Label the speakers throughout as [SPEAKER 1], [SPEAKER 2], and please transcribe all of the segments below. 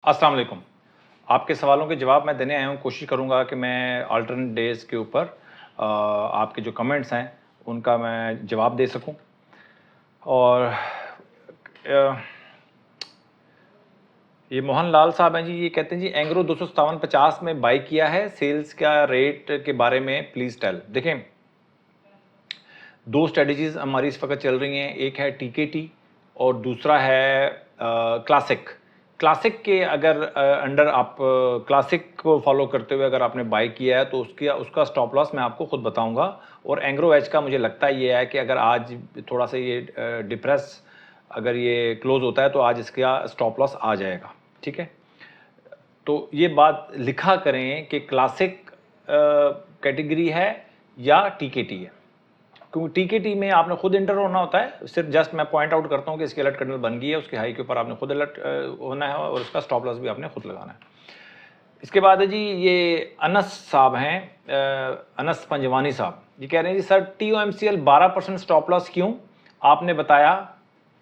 [SPEAKER 1] अस्सलाम वालेकुम। आपके सवालों के जवाब मैं देने आया हूँ। कोशिश करूँगा कि मैं अल्टरनेट डेज़ के ऊपर आपके जो कमेंट्स हैं उनका मैं जवाब दे सकूँ। और ये मोहन लाल साहब हैं जी, ये कहते हैं जी एंग्रो 257.50 में बाई किया है, सेल्स का रेट के बारे में प्लीज़ टेल। देखें, दो स्ट्रेटजीज़ हमारी इस वक्त चल रही हैं, एक है टीकेटी और दूसरा है क्लासिक। क्लासिक के अगर अंडर आप क्लासिक को फॉलो करते हुए अगर आपने बाई किया है तो उसका स्टॉप लॉस मैं आपको खुद बताऊंगा। और एंग्रो एच का मुझे लगता है ये है कि अगर आज थोड़ा सा ये डिप्रेस अगर ये क्लोज होता है तो आज इसका स्टॉप लॉस आ जाएगा। ठीक है, तो ये बात लिखा करें कि क्लासिक कैटेगरी है या टीकेटी है, क्योंकि टीकेटी में आपने खुद इंटर होना होता है। सिर्फ जस्ट मैं पॉइंट आउट करता हूँ कि इसकी अलर्ट कैंडल बन गई है, उसके हाई के ऊपर आपने खुद अलर्ट होना है और उसका स्टॉप लॉस भी आपने खुद लगाना है। इसके बाद है जी ये अनस साहब हैं, अनस पंजवानी साहब, ये कह रहे हैं जी सर TOMCL 12% स्टॉप लॉस क्यों? आपने बताया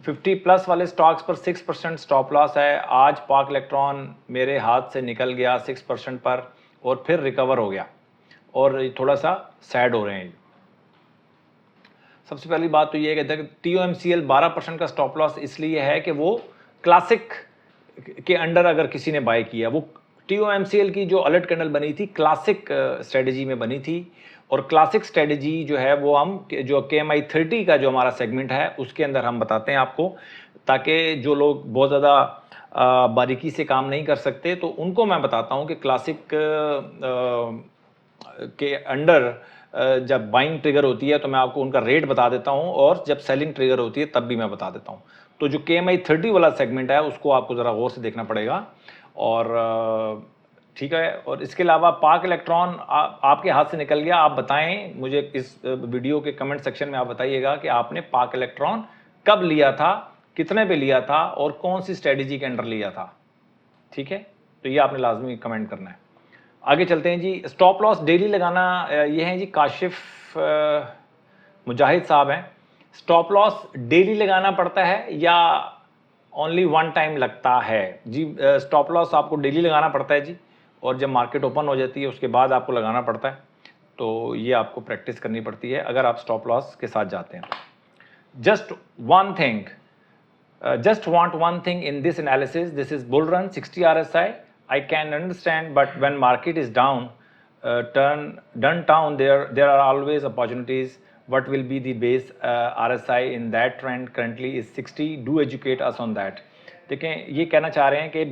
[SPEAKER 1] 50 प्लस वाले स्टॉक्स पर 6% स्टॉप लॉस है। आज पाक इलेक्ट्रॉन मेरे हाथ से निकल गया 6% पर और फिर रिकवर हो गया और थोड़ा सा सैड हो रहे हैं। सबसे पहली बात तो ये है कि TOMCL 12% का स्टॉप लॉस इसलिए है कि वो क्लासिक के अंडर अगर किसी ने बाय किया, वो TOMCL की जो अलर्ट कैंडल बनी थी क्लासिक स्ट्रेटजी में बनी थी। और क्लासिक स्ट्रेटजी जो है वो हम जो KMI 30 का जो हमारा सेगमेंट है उसके अंदर हम बताते हैं आपको, ताकि जो लोग बहुत ज़्यादा बारीकी से काम नहीं कर सकते तो उनको मैं बताता हूँ कि क्लासिक के अंडर जब बाइंग ट्रिगर होती है तो मैं आपको उनका रेट बता देता हूं, और जब सेलिंग ट्रिगर होती है तब भी मैं बता देता हूं। तो जो KMI 30 वाला सेगमेंट है उसको आपको ज़रा गौर से देखना पड़ेगा। और ठीक है, और इसके अलावा पाक इलेक्ट्रॉन आपके हाथ से निकल गया, आप बताएं मुझे इस वीडियो के कमेंट सेक्शन में, आप बताइएगा कि आपने पाक इलेक्ट्रॉन कब लिया था, कितने पे लिया था और कौन सी स्ट्रेटजी के अंडर लिया था। ठीक है, तो ये आपने लाजमी कमेंट करना है। आगे चलते हैं जी। स्टॉप लॉस डेली लगाना, ये हैं जी काशिफ मुजाहिद साहब हैं। स्टॉप लॉस डेली लगाना पड़ता है या ओनली वन टाइम लगता है? जी स्टॉप लॉस आपको डेली लगाना पड़ता है जी, और जब मार्केट ओपन हो जाती है उसके बाद आपको लगाना पड़ता है। तो ये आपको प्रैक्टिस करनी पड़ती है अगर आप स्टॉप लॉस के साथ जाते हैं। Just one thing, just want one thing in this analysis. This is bull run 60 RSI. I can understand, but when market is down, turn down, there are always opportunities. What will be the base RSI in that trend? Currently is 60. Do educate us on that. देखें, ये कहना चाह रहे हैं कि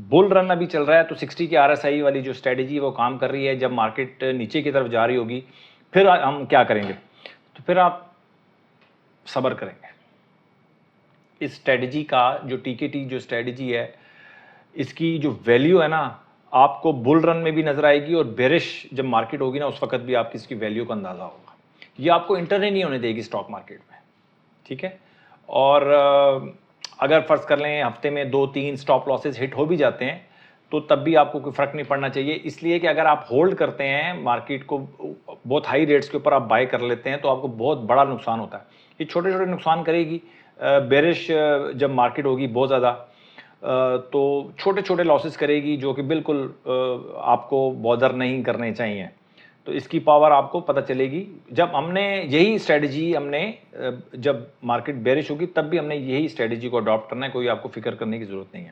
[SPEAKER 1] bull run अभी चल रहा है तो 60 की RSI वाली जो स्ट्रेटजी वो काम कर रही है। जब मार्केट नीचे की तरफ जा रही होगी फिर हम क्या करेंगे? तो फिर आप सब्र करेंगे। इस स्ट्रेटजी का जो टीकेटी जो स्ट्रेटजी है इसकी जो वैल्यू है ना, आपको बुल रन में भी नजर आएगी और बेरिश जब मार्केट होगी ना उस वक्त भी आपकी इसकी वैल्यू का अंदाजा होगा। ये आपको इंटर नहीं होने देगी स्टॉक मार्केट में। ठीक है, और अगर फर्ज कर लें हफ्ते में 2-3 स्टॉप लॉसेस हिट हो भी जाते हैं तो तब भी आपको कोई फर्क नहीं पड़ना चाहिए, इसलिए कि अगर आप होल्ड करते हैं मार्केट को, बहुत हाई रेट्स के ऊपर आप बाय कर लेते हैं तो आपको बहुत बड़ा नुकसान होता है। ये छोटे छोटे नुकसान करेगी। बेरिश जब मार्केट होगी बहुत ज़्यादा तो छोटे छोटे लॉसेस करेगी जो कि बिल्कुल आपको बॉदर नहीं करने चाहिए। तो इसकी पावर आपको पता चलेगी जब हमने यही स्ट्रेटजी हमने जब मार्केट बेरिश होगी तब भी हमने यही स्ट्रेटजी को अडॉप्ट करना है, कोई आपको फिक्र करने की ज़रूरत नहीं है।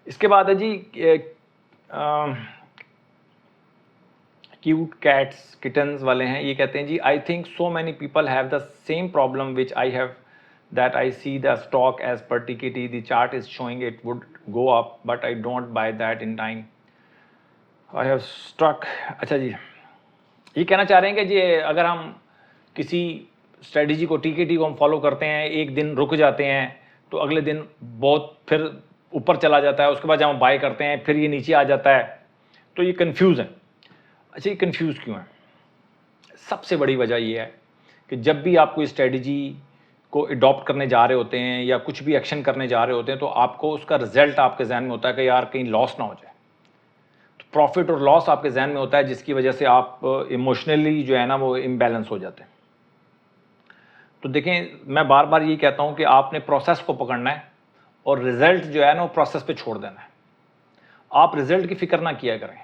[SPEAKER 1] इसके बाद है जी क्यूट कैट्स किटन्स वाले हैं, ये कहते हैं जी I think so many people have the same problem which I have, that I see the stock as per TKT, the chart is showing it would go up but I don't buy that in time, I have struck। अच्छा जी, ये कहना चाह रहे हैं कि जी अगर हम किसी स्ट्रेटजी को TKT को हम फॉलो करते हैं, एक दिन रुक जाते हैं तो अगले दिन बहुत फिर ऊपर चला जाता है, उसके बाद जब हम बाय करते हैं फिर ये नीचे आ जाता है, तो ये कंफ्यूज है। अच्छा, ये कंफ्यूज क्यों है? सबसे बड़ी वजह ये है कि जब भी आप कोई स्ट्रेटजी को अडॉप्ट करने जा रहे होते हैं या कुछ भी एक्शन करने जा रहे होते हैं तो आपको उसका रिजल्ट आपके जहन में होता है कि यार कहीं लॉस ना हो जाए। तो प्रॉफिट और लॉस आपके जहन में होता है जिसकी वजह से आप इमोशनली जो है ना वो इम्बैलेंस हो जाते हैं। तो देखें, मैं बार बार ये कहता हूँ कि आपने प्रोसेस को पकड़ना है और रिजल्ट जो है ना वो प्रोसेस पे छोड़ देना है। आप रिजल्ट की फिक्र ना किया करें।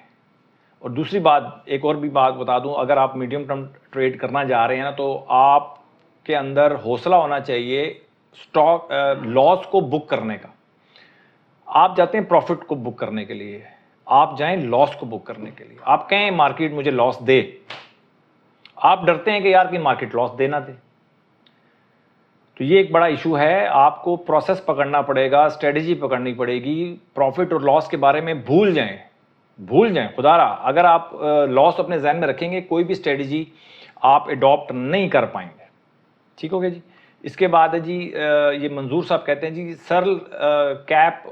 [SPEAKER 1] और दूसरी बात, एक और भी बात बता दूं, अगर आप मीडियम टर्म ट्रेड करना जा रहे हैं ना, तो आपके अंदर हौसला होना चाहिए स्टॉक लॉस को बुक करने का। आप जाते हैं प्रॉफिट को बुक करने के लिए, आप जाएं लॉस को बुक करने के लिए। आप कहें मार्केट मुझे लॉस दे, आप डरते हैं कि यार कि मार्केट लॉस देना दे। तो ये एक बड़ा इशू है। आपको प्रोसेस पकड़ना पड़ेगा, स्ट्रेटेजी पकड़नी पड़ेगी। प्रॉफिट और लॉस के बारे में भूल जाएं खुदारा। अगर आप लॉस अपने जहन में रखेंगे, कोई भी स्ट्रेटेजी आप अडॉप्ट नहीं कर पाएंगे। ठीक हो गया जी। इसके बाद है जी, ये मंजूर साहब कहते हैं जी सरल कैप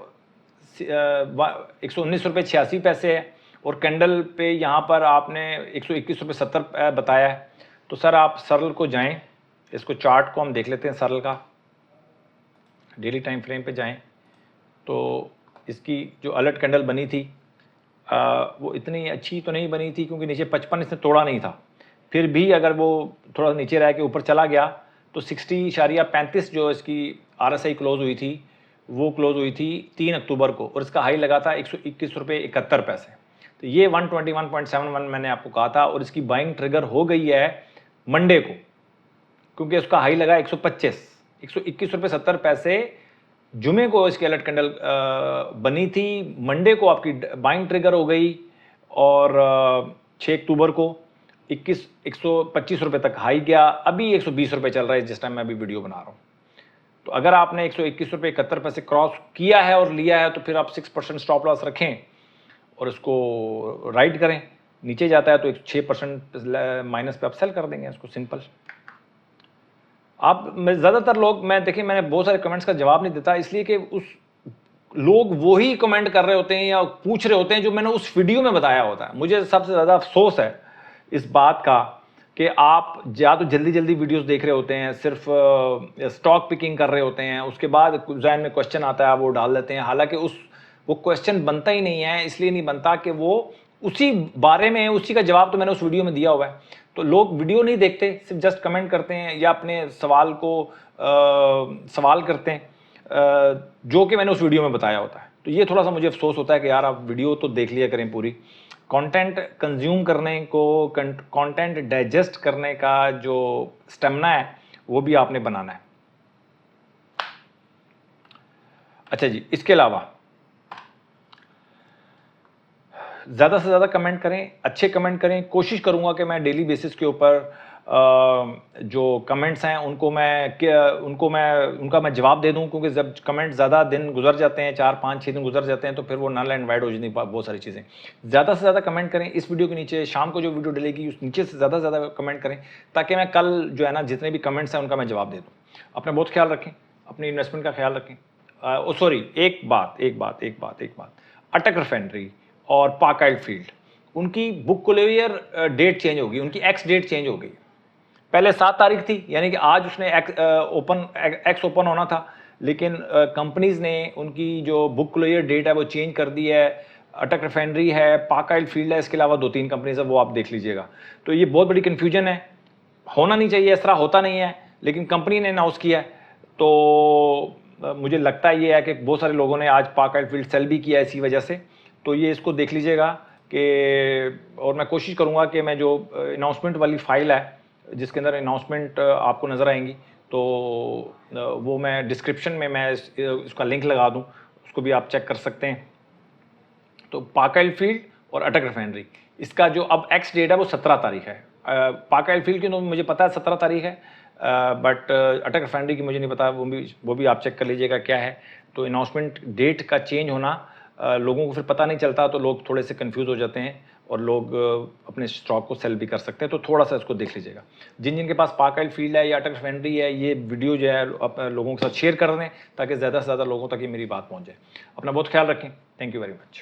[SPEAKER 1] 119 रुपये 86 पैसे है, और कैंडल पे यहाँ पर आपने 121 रुपये 70 बताया है। तो सर आप सरल को जाएं, इसको चार्ट को हम देख लेते हैं। सरल का डेली टाइम फ्रेम पे जाएं, तो इसकी जो अलर्ट कैंडल बनी थी वो इतनी अच्छी तो नहीं बनी थी, क्योंकि नीचे 55 इसने तोड़ा नहीं था। फिर भी अगर वो थोड़ा नीचे रह के ऊपर चला गया तो 60.35 जो इसकी RSI क्लोज हुई थी, वो क्लोज हुई थी 3 अक्टूबर को, और इसका हाई लगा था 121 रुपये 71 पैसे। तो ये 121.71 मैंने आपको कहा था, और इसकी बाइंग ट्रिगर हो गई है मंडे को, क्योंकि उसका हाई लगा 121 रुपये 70 पैसे। जुमे को इसकी अलर्ट कैंडल बनी थी, मंडे को आपकी बाइंग ट्रिगर हो गई, और 6 अक्टूबर को 125 रुपये तक हाई गया। अभी 120 रुपये चल रहा है जिस टाइम मैं अभी वीडियो बना रहा हूँ। तो अगर आपने 121 रुपये 71 पैसे क्रॉस किया है और लिया है, तो फिर आप 6% स्टॉप लॉस रखें और इसको राइड करें। नीचे जाता है तो 6% माइनस पे आप सेल कर देंगे इसको, सिंपल। आप ज़्यादातर लोग, मैं देखिए मैंने बहुत सारे कमेंट्स का जवाब नहीं देता, इसलिए कि उस लोग वही कमेंट कर रहे होते हैं या पूछ रहे होते हैं जो मैंने उस वीडियो में बताया होता है। मुझे सबसे ज़्यादा अफसोस है इस बात का कि आप या तो जल्दी जल्दी वीडियोस देख रहे होते हैं, सिर्फ स्टॉक पिकिंग कर रहे होते हैं, उसके बाद जहन में क्वेश्चन आता है, आप वो डाल देते हैं। हालांकि वो क्वेश्चन बनता ही नहीं है, इसलिए नहीं बनता कि वो उसी बारे में, उसी का जवाब तो मैंने उस वीडियो में दिया हुआ है। तो लोग वीडियो नहीं देखते, सिर्फ जस्ट कमेंट करते हैं या अपने सवाल को सवाल करते हैं, जो कि मैंने उस वीडियो में बताया होता है। तो ये थोड़ा सा मुझे अफसोस होता है कि यार आप वीडियो तो देख लिया करें पूरी। कंटेंट कंज्यूम करने को, कंटेंट डाइजेस्ट करने का जो स्टेमिना है वो भी आपने बनाना है। अच्छा जी, इसके अलावा ज़्यादा से ज़्यादा कमेंट करें, अच्छे कमेंट करें। कोशिश करूंगा कि मैं डेली बेसिस के ऊपर जो कमेंट्स हैं उनका मैं जवाब दे दूं, क्योंकि जब कमेंट ज़्यादा दिन गुजर जाते हैं, 4 5 6 दिन गुजर जाते हैं, तो फिर वो नल एंड वाइड हो जाती बहुत सारी चीज़ें। ज़्यादा से ज़्यादा कमेंट करें इस वीडियो के नीचे। शाम को जो वीडियो डलेगी उस नीचे से ज़्यादा कमेंट करें, ताकि मैं कल जो है ना, जितने भी कमेंट्स हैं उनका मैं जवाब दे दूँ। अपना बहुत ख्याल रखें, अपनी इन्वेस्टमेंट का ख्याल रखें। सॉरी, एक बात, अटक रिफाइनरी और पार्क आइल फील्ड, उनकी बुक क्लोजर डेट चेंज होगी, उनकी एक्स डेट चेंज हो गई। पहले 7 तारीख थी, यानी कि आज उसने एक्स ओपन होना था, लेकिन कंपनीज ने उनकी जो बुक क्लोजर डेट है वो चेंज कर दी है। अटक रिफाइनरी है, पार्क आइल फील्ड है, इसके अलावा 2-3 कंपनीज है, वो आप देख लीजिएगा। तो ये बहुत बड़ी कन्फ्यूजन है, होना नहीं चाहिए, इस तरह होता नहीं है, लेकिन कंपनी ने अनाउंस किया है। तो मुझे लगता है ये है कि बहुत सारे लोगों ने आज पार्क आइल फील्ड सेल भी किया है इसी वजह से। तो ये इसको देख लीजिएगा कि, और मैं कोशिश करूँगा कि मैं जो अनाउंसमेंट वाली फाइल है जिसके अंदर अनाउंसमेंट आपको नज़र आएंगी, तो वो मैं डिस्क्रिप्शन में मैं इसका लिंक लगा दूँ, उसको भी आप चेक कर सकते हैं। तो पार्क आइल फील्ड और अटक रिफाइनरी, इसका जो अब एक्स डेट है वो 17 तारीख है। पार्क आइल फील्ड की तो मुझे पता है 17 तारीख है, बट अटक रिफाइनरी की मुझे नहीं पता, वो भी आप चेक कर लीजिएगा क्या है। तो अनाउंसमेंट डेट का चेंज होना लोगों को फिर पता नहीं चलता, तो लोग थोड़े से कंफ्यूज हो जाते हैं और लोग अपने स्टॉक को सेल भी कर सकते हैं। तो थोड़ा सा इसको देख लीजिएगा। जिन जिनके पास पार्क आइल फील्ड है या अटक रिफाइनरी है, ये वीडियो जो है लोगों के साथ शेयर कर दें, ताकि ज़्यादा से ज़्यादा लोगों तक ये मेरी बात पहुँच जाए। अपना बहुत ख्याल रखें। Thank you very much.